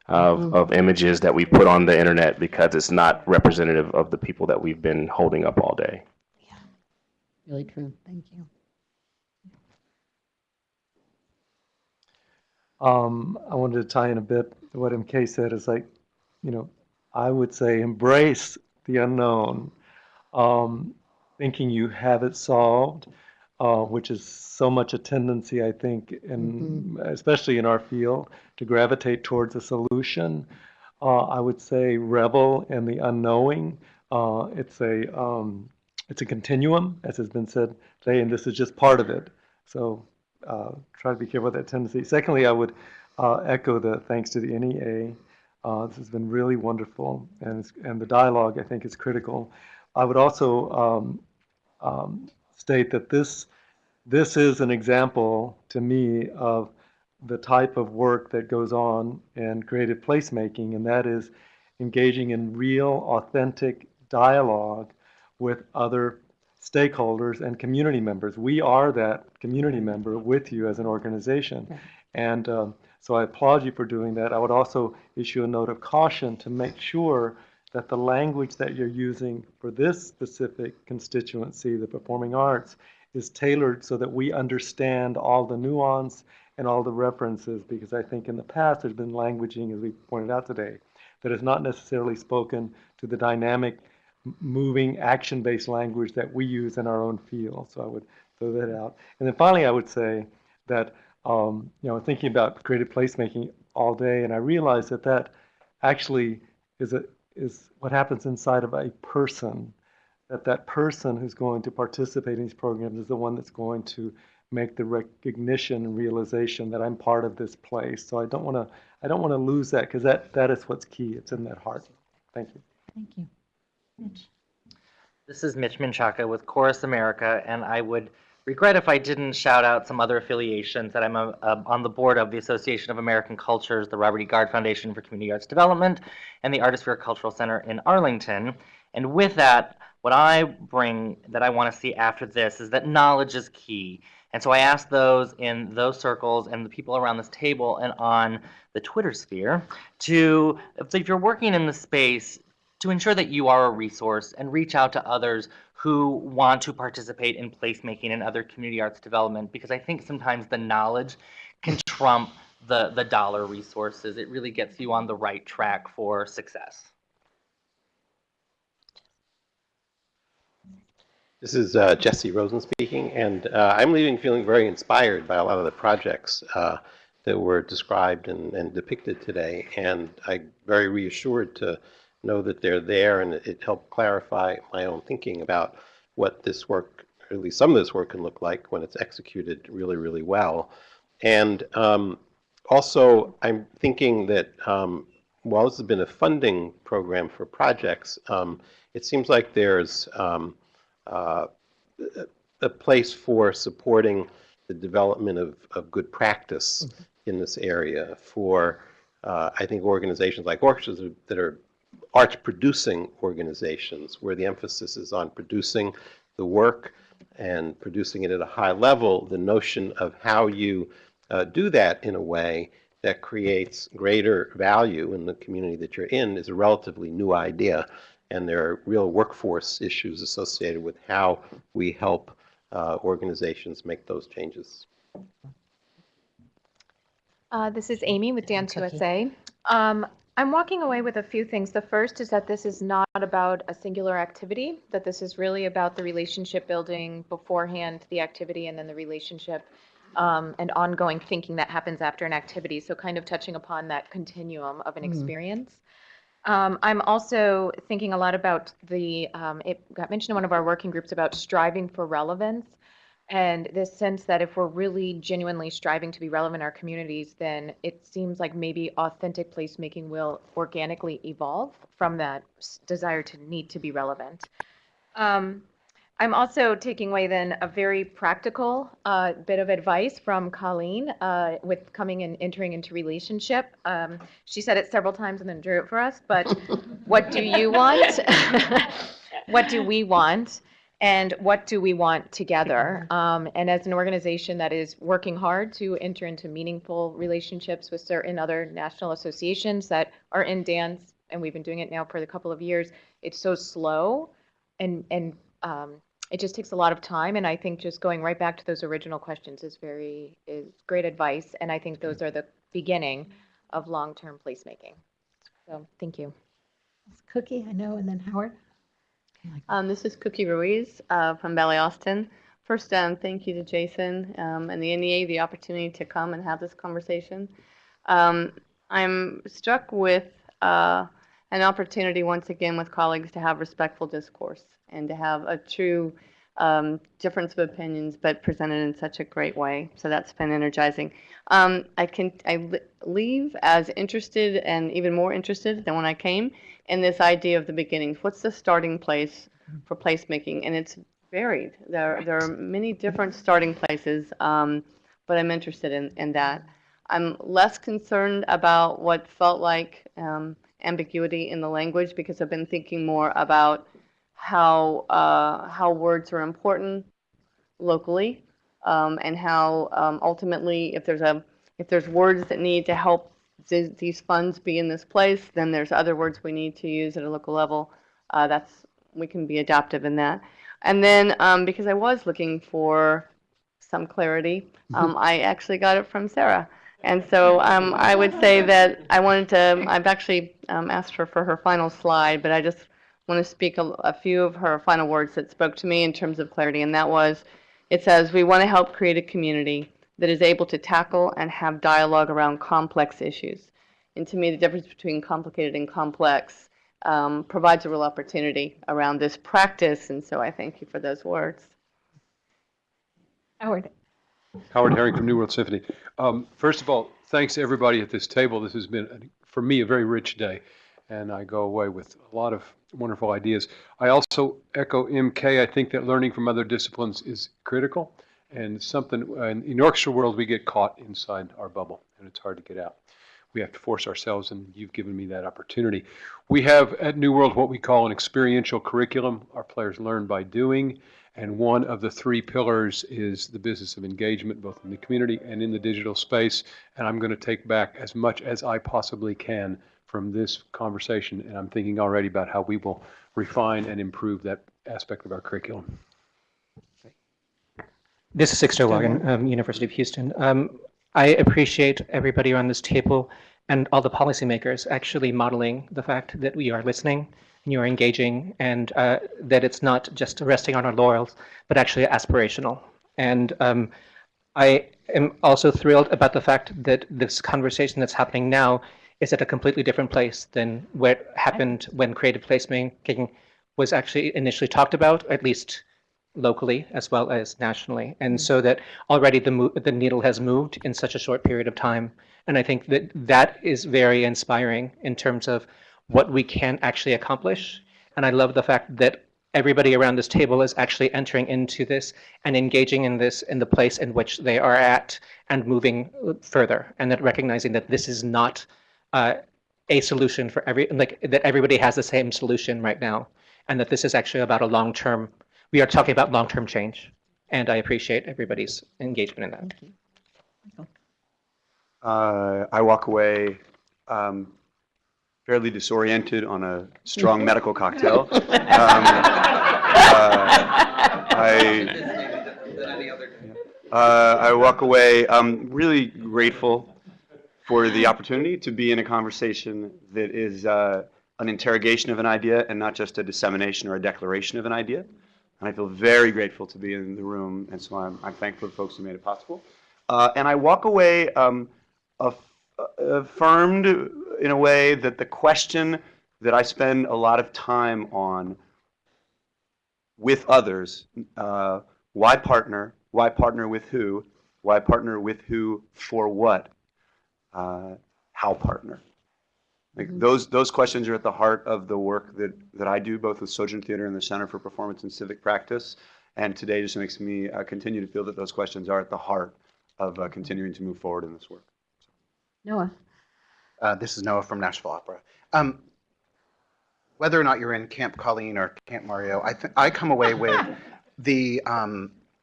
of images that we put on the internet, because it's not representative of the people that we've been holding up all day. Yeah, really true. Thank you. I wanted to tie in a bit to what MK said. Is like, you know, I would say embrace the unknown, thinking you have it solved, which is so much a tendency, I think, in especially in our field, to gravitate towards a solution. I would say revel in the unknowing. It's a continuum, as has been said today, and this is just part of it. So try to be careful with that tendency. Secondly, I would echo the thanks to the NEA. This has been really wonderful, and the dialogue, I think, is critical. I would also state that this is an example to me of the type of work that goes on in creative placemaking, and that is engaging in real, authentic dialogue with other stakeholders and community members. We are that community member with you as an organization. And so I applaud you for doing that. I would also issue a note of caution to make sure that the language that you're using for this specific constituency, the performing arts, is tailored so that we understand all the nuance and all the references, because I think in the past there's been languaging, as we pointed out today, that is not necessarily spoken to the dynamic, moving, action-based language that we use in our own field. So I would throw that out. And then finally, I would say that, thinking about creative placemaking all day, and I realized that that actually is what happens inside of a person, that person who's going to participate in these programs is the one that's going to make the recognition and realization that I'm part of this place. So I don't want to lose that, because that is what's key. It's in that heart. Thank you. Thank you. Mitch. This is Mitch Menchaca with Chorus America, and I would regret if I didn't shout out some other affiliations that I'm on the board of: the Association of American Cultures, the Robert E. Gard Foundation for Community Arts Development, and the Artisphere Cultural Center in Arlington. And with that, what I bring that I want to see after this is that knowledge is key. And so I ask those in those circles and the people around this table and on the Twitter sphere to, if you're working in the space, to ensure that you are a resource and reach out to others who want to participate in placemaking and other community arts development, because I think sometimes the knowledge can trump the dollar resources. It really gets you on the right track for success. This is Jesse Rosen speaking, and I'm leaving feeling very inspired by a lot of the projects that were described and depicted today, and I'm very reassured to know that they're there, and it helped clarify my own thinking about what this work, or at least some of this work, can look like when it's executed really, really well. And also, I'm thinking that while this has been a funding program for projects, it seems like there's a place for supporting the development of good practice in this area for, I think, organizations like orchestras that are arts producing organizations, where the emphasis is on producing the work and producing it at a high level. The notion of how you do that in a way that creates greater value in the community that you're in is a relatively new idea. And there are real workforce issues associated with how we help organizations make those changes. This is Amy with Dance USA. I'm walking away with a few things. The first is that this is not about a singular activity, that this is really about the relationship building beforehand, the activity, and then the relationship and ongoing thinking that happens after an activity. So kind of touching upon that continuum of an experience. I'm also thinking a lot about it got mentioned in one of our working groups about striving for relevance, and this sense that if we're really genuinely striving to be relevant in our communities, then it seems like maybe authentic placemaking will organically evolve from that desire to need to be relevant. I'm also taking away then a very practical bit of advice from Colleen with coming and entering into relationship. She said it several times and then drew it for us, but what do you want? What do we want? And what do we want together? And as an organization that is working hard to enter into meaningful relationships with certain other national associations that are in dance, and we've been doing it now for a couple of years, it's so slow and it just takes a lot of time. And I think just going right back to those original questions is great advice. And I think those are the beginning of long-term placemaking. So thank you. Cookie, I know, and then Howard. This is Cookie Ruiz from Ballet Austin. First, thank you to Jason and the NEA the opportunity to come and have this conversation. I'm struck with an opportunity once again with colleagues to have respectful discourse and to have a true difference of opinions, but presented in such a great way. So that's been energizing. Leave as interested and even more interested than when I came in this idea of the beginnings. What's the starting place for placemaking? And it's varied. There are many different starting places, but I'm interested in that. I'm less concerned about what felt like ambiguity in the language because I've been thinking more about how words are important locally, and how ultimately if there's words that need to help these funds be in this place, then there's other words we need to use at a local level. We can be adaptive in that. And then because I was looking for some clarity, I actually got it from Sarah. And so I would say that I've actually asked her for her final slide, but I just want to speak a few of her final words that spoke to me in terms of clarity. And that was, it says, we want to help create a community that is able to tackle and have dialogue around complex issues. And to me, the difference between complicated and complex provides a real opportunity around this practice. And so I thank you for those words. Howard. Howard Herring from New World Symphony. First of all, thanks to everybody at this table. This has been, for me, a very rich day, and I go away with a lot of wonderful ideas. I also echo MK. I think that learning from other disciplines is critical, and something in the orchestra world we get caught inside our bubble, and it's hard to get out. We have to force ourselves, and you've given me that opportunity. We have at New World what we call an experiential curriculum. Our players learn by doing. And one of the three pillars is the business of engagement, both in the community and in the digital space. And I'm going to take back as much as I possibly can from this conversation. And I'm thinking already about how we will refine and improve that aspect of our curriculum. This is Sixto Logan, University of Houston. I appreciate everybody around this table and all the policymakers actually modeling the fact that we are listening, you are engaging, and that it's not just resting on our laurels, but actually aspirational. And I am also thrilled about the fact that this conversation that's happening now is at a completely different place than what happened when creative placemaking was actually initially talked about, at least locally as well as nationally. And so that already the needle has moved in such a short period of time. And I think that that is very inspiring in terms of what we can actually accomplish. And I love the fact that everybody around this table is actually entering into this and engaging in this in the place in which they are at and moving further, and that recognizing that this is not a solution for that everybody has the same solution right now, and that this is actually about a long-term, we are talking about long-term change. And I appreciate everybody's engagement in that. I walk away fairly disoriented on a strong medical cocktail. I walk away really grateful for the opportunity to be in a conversation that is an interrogation of an idea and not just a dissemination or a declaration of an idea. And I feel very grateful to be in the room, and so I'm thankful to the folks who made it possible. And I walk away affirmed in a way that the question that I spend a lot of time on with others, why partner with who, why partner with who for what, how partner. Like those questions are at the heart of the work that I do, both with Sojourn Theater and the Center for Performance and Civic Practice. And today just makes me continue to feel that those questions are at the heart of continuing to move forward in this work. Noah. This is Noah from Nashville Opera. Whether or not you're in Camp Colleen or Camp Mario, I come away with the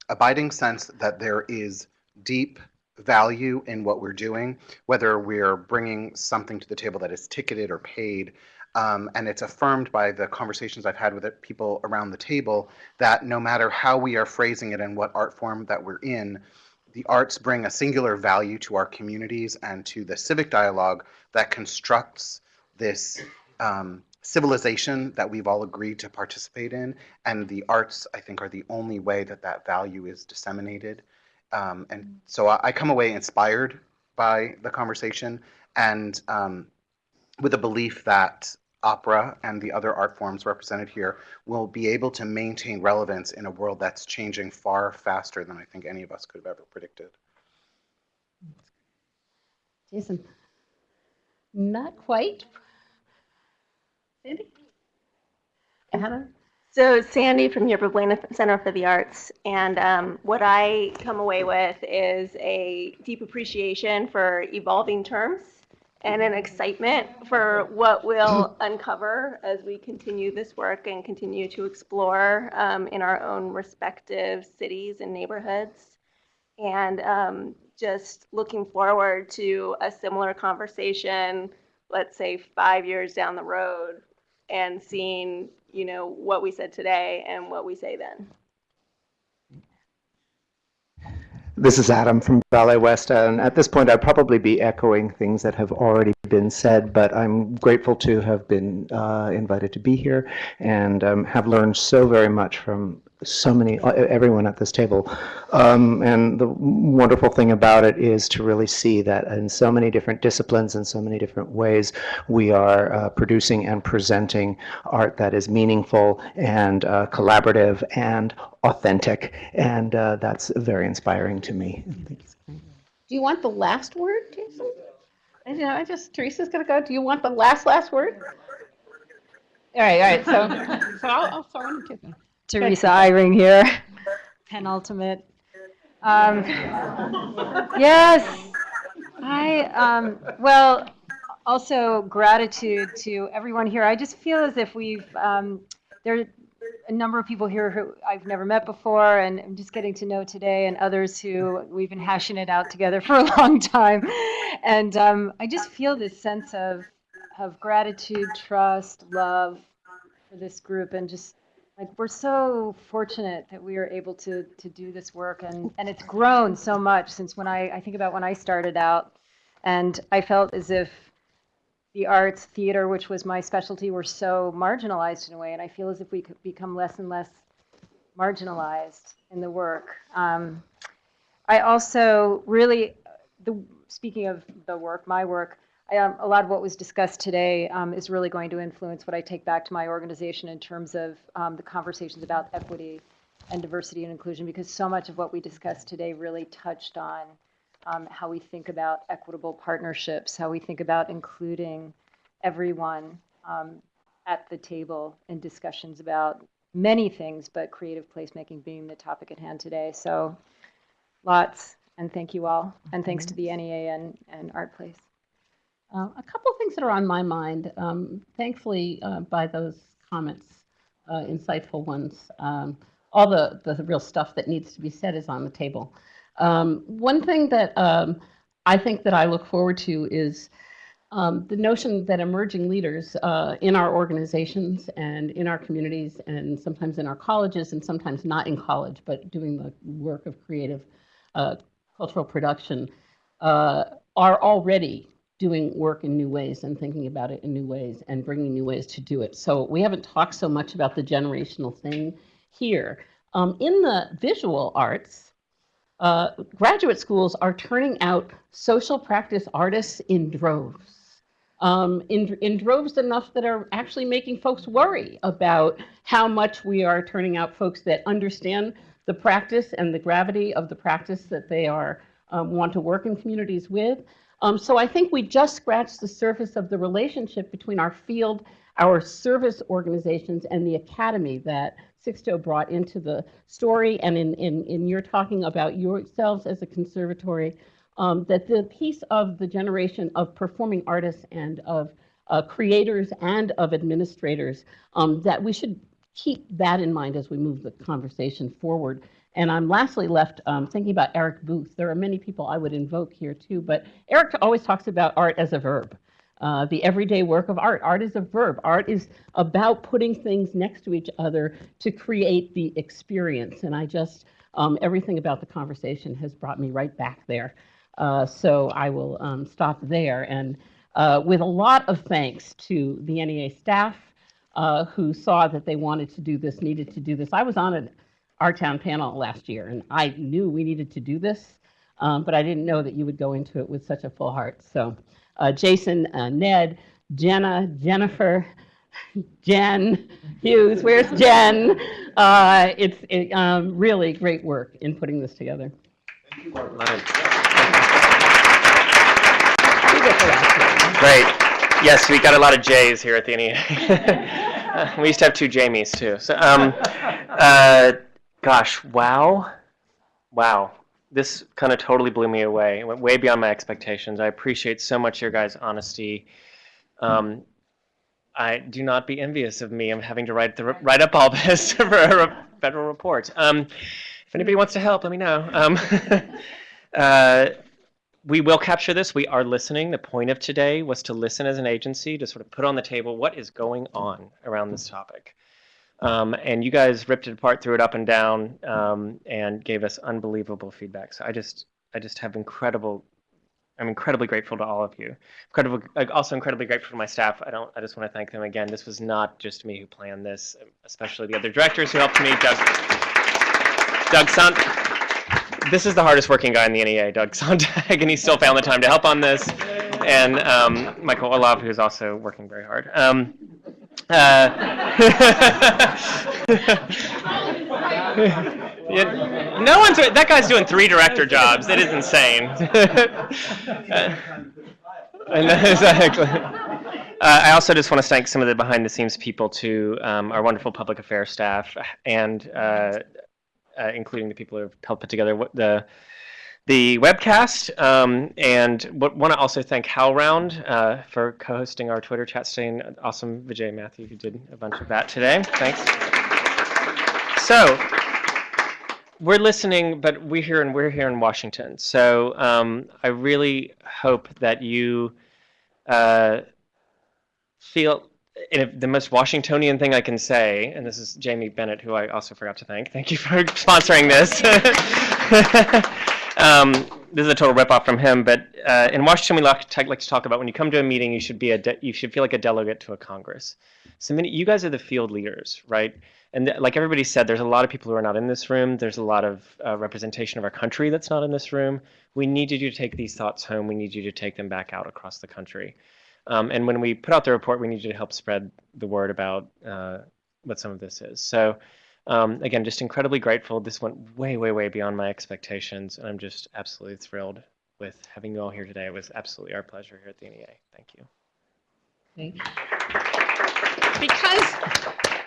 abiding sense that there is deep value in what we're doing, whether we're bringing something to the table that is ticketed or paid. And it's affirmed by the conversations I've had with people around the table that no matter how we are phrasing it and what art form that we're in, the arts bring a singular value to our communities and to the civic dialogue that constructs this civilization that we've all agreed to participate in. And the arts, I think, are the only way that that value is disseminated. And so I come away inspired by the conversation and with a belief that opera and the other art forms represented here will be able to maintain relevance in a world that's changing far faster than I think any of us could have ever predicted. Jason, not quite. Sandy? Anna? So Sandy from Yerba Buena Center for the Arts, and what I come away with is a deep appreciation for evolving terms and an excitement for what we'll uncover as we continue this work and continue to explore in our own respective cities and neighborhoods. And just looking forward to a similar conversation, let's say 5 years down the road, and seeing, you know, what we said today and what we say then. This is Adam from Ballet West, and at this point I'd probably be echoing things that have already been said, but I'm grateful to have been invited to be here and have learned so very much from so many, everyone at this table. And the wonderful thing about it is to really see that in so many different disciplines and so many different ways, we are producing and presenting art that is meaningful and collaborative and authentic, and that's very inspiring to me. Do you want the last word, Jason? Teresa's gonna go. Do you want the last word? All right, so I'll throw in two. Teresa Eyring here, penultimate. Yes, well, also gratitude to everyone here. I just feel as if we've, there are a number of people here who I've never met before, and I'm just getting to know today, and others who we've been hashing it out together for a long time. And I just feel this sense of gratitude, trust, love for this group, and just like, we're so fortunate that we are able to do this work, and it's grown so much since when I think about when I started out, and I felt as if the arts, theater, which was my specialty, were so marginalized in a way, and I feel as if we could become less and less marginalized in the work. I also really, speaking of the work, my work, a lot of what was discussed today is really going to influence what I take back to my organization in terms of the conversations about equity and diversity and inclusion, because so much of what we discussed today really touched on how we think about equitable partnerships, how we think about including everyone at the table in discussions about many things, but creative placemaking being the topic at hand today. So lots, and thank you all, and thanks to the NEA and Art Place. A couple of things that are on my mind, thankfully, by those comments, insightful ones. All the real stuff that needs to be said is on the table. One thing that I think that I look forward to is the notion that emerging leaders in our organizations and in our communities and sometimes in our colleges and sometimes not in college, but doing the work of creative cultural production, are already doing work in new ways and thinking about it in new ways and bringing new ways to do it. So we haven't talked so much about the generational thing here. In the visual arts, graduate schools are turning out social practice artists in droves. In droves enough that are actually making folks worry about how much we are turning out folks that understand the practice and the gravity of the practice that they are want to work in communities with. So I think we just scratched the surface of the relationship between our field, our service organizations, and the academy that Sixto brought into the story, and in your talking about yourselves as a conservatory, that the piece of the generation of performing artists and of creators and of administrators, that we should keep that in mind as we move the conversation forward. And I'm lastly left thinking about Eric Booth. There are many people I would invoke here too, but Eric always talks about art as a verb. The everyday work of art. Art is a verb. Art is about putting things next to each other to create the experience. And I just, everything about the conversation has brought me right back there. So I will stop there. And with a lot of thanks to the NEA staff who saw that they wanted to do this, needed to do this. I was on our town panel last year, and I knew we needed to do this, but I didn't know that you would go into it with such a full heart. So Jason, Ned, Jenna, Jennifer, Jen Hughes, where's Jen? It's really great work in putting this together. Great. Yes, we got a lot of J's here at the NEA. We used to have 2 Jamies too. So, gosh, wow. This kind of totally blew me away. It went way beyond my expectations. I appreciate so much your guys' honesty. Do not be envious of me. I'm having to write up all this for a federal report. If anybody wants to help, let me know. We will capture this. We are listening. The point of today was to listen as an agency, to sort of put on the table what is going on around this topic. And you guys ripped it apart, threw it up and down, and gave us unbelievable feedback. So I just have I'm incredibly grateful to all of you. Also incredibly grateful to my staff. I just want to thank them again. This was not just me who planned this, especially the other directors who helped me. Doug Sant. This is the hardest working guy in the NEA, Doug Sontag, and he still found the time to help on this. And Michael Olav, who's also working very hard. No one's. That guy's doing 3 director jobs. It is insane. Exactly. I also just want to thank some of the behind-the-scenes people too, our wonderful public affairs staff, and including the people who have helped put together the webcast. And want to also thank HowlRound for co-hosting our Twitter chat today, and awesome Vijay Matthew who did a bunch of that today. Thanks. So we're listening, but we're here in Washington. So I really hope that you feel. And the most Washingtonian thing I can say, and this is Jamie Bennett, who I also forgot to thank. Thank you for sponsoring this. This is a total ripoff from him, but in Washington, we like to talk about when you come to a meeting, you should feel like a delegate to a Congress. So you guys are the field leaders, right? And like everybody said, there's a lot of people who are not in this room. There's a lot of representation of our country that's not in this room. We need you to take these thoughts home. We need you to take them back out across the country. And when we put out the report, we need you to help spread the word about what some of this is. So again, just incredibly grateful. This went way, way, way beyond my expectations, and I'm just absolutely thrilled with having you all here today. It was absolutely our pleasure here at the NEA. Thank you. Thank you.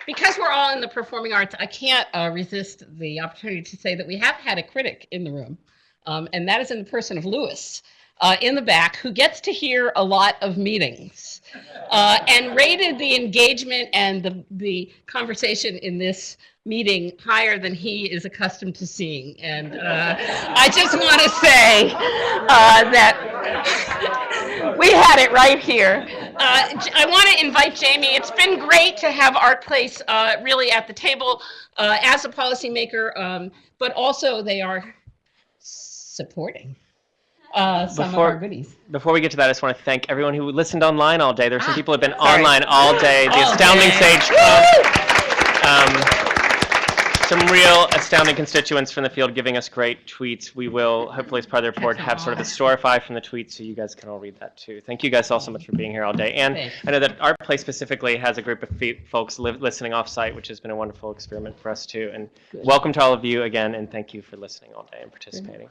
Because we're all in the performing arts, I can't resist the opportunity to say that we have had a critic in the room, and that is in the person of Lewis. In the back, who gets to hear a lot of meetings, and rated the engagement and the conversation in this meeting higher than he is accustomed to seeing. And I just want to say that we had it right here. I want to invite Jamie. It's been great to have Art Place really at the table as a policymaker, but also they are supporting some of our goodies. Before we get to that, I just want to thank everyone who listened online all day. There's some people who have been online all day. The Astounding Sage some real astounding constituents from the field giving us great tweets. We will, hopefully as part of the report, have sort of a storify from the tweets so you guys can all read that too. Thank you guys all so much for being here all day. And I know that Art Place specifically has a group of folks listening off-site, which has been a wonderful experiment for us too. And welcome to all of you again, and thank you for listening all day and participating.